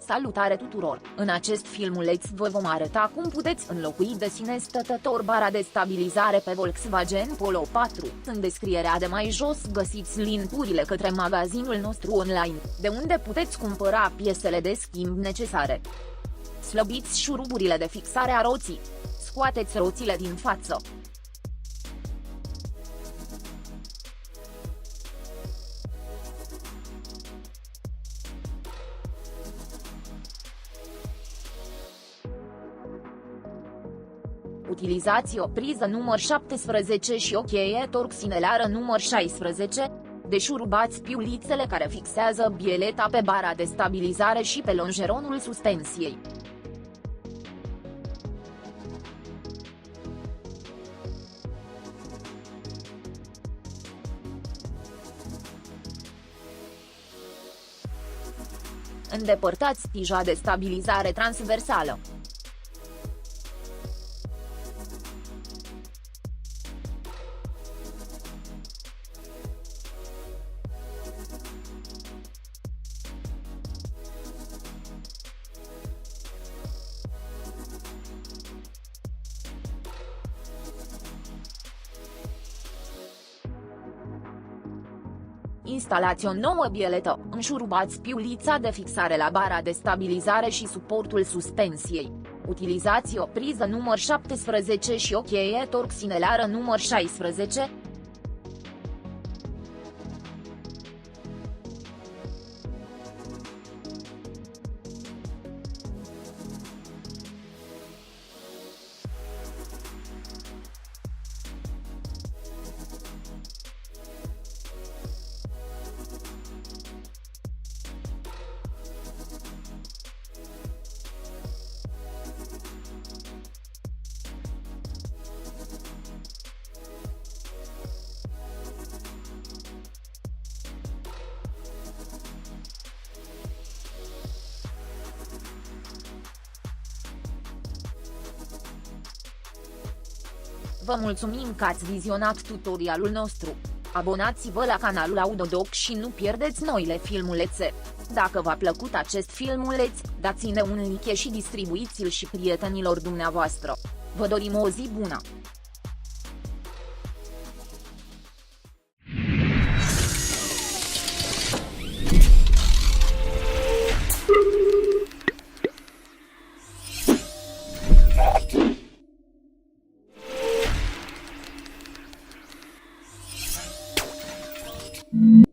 Salutare tuturor! În acest filmuleț vă vom arăta cum puteți înlocui de sine stătător bara de stabilizare pe Volkswagen Polo 4. În descrierea de mai jos găsiți link-urile către magazinul nostru online, de unde puteți cumpăra piesele de schimb necesare. Slăbiți șuruburile de fixare a roții. Scoateți roțile din față. Utilizați o priză număr 17 și o cheie torx inelară număr 16. Deșurubați piulițele care fixează bieleta pe bara de stabilizare și pe longeronul suspensiei. Îndepărtați tija de stabilizare transversală. Instalați o nouă bieletă, înșurubați piulița de fixare la bara de stabilizare și suportul suspensiei. Utilizați o priză număr 17 și o cheie torx inelară număr 16. Vă mulțumim că ați vizionat tutorialul nostru. Abonați-vă la canalul Autodoc și nu pierdeți noile filmulețe. Dacă v-a plăcut acest filmuleț, dați-ne un like și distribuiți-l și prietenilor dumneavoastră. Vă dorim o zi bună! Mm-hmm.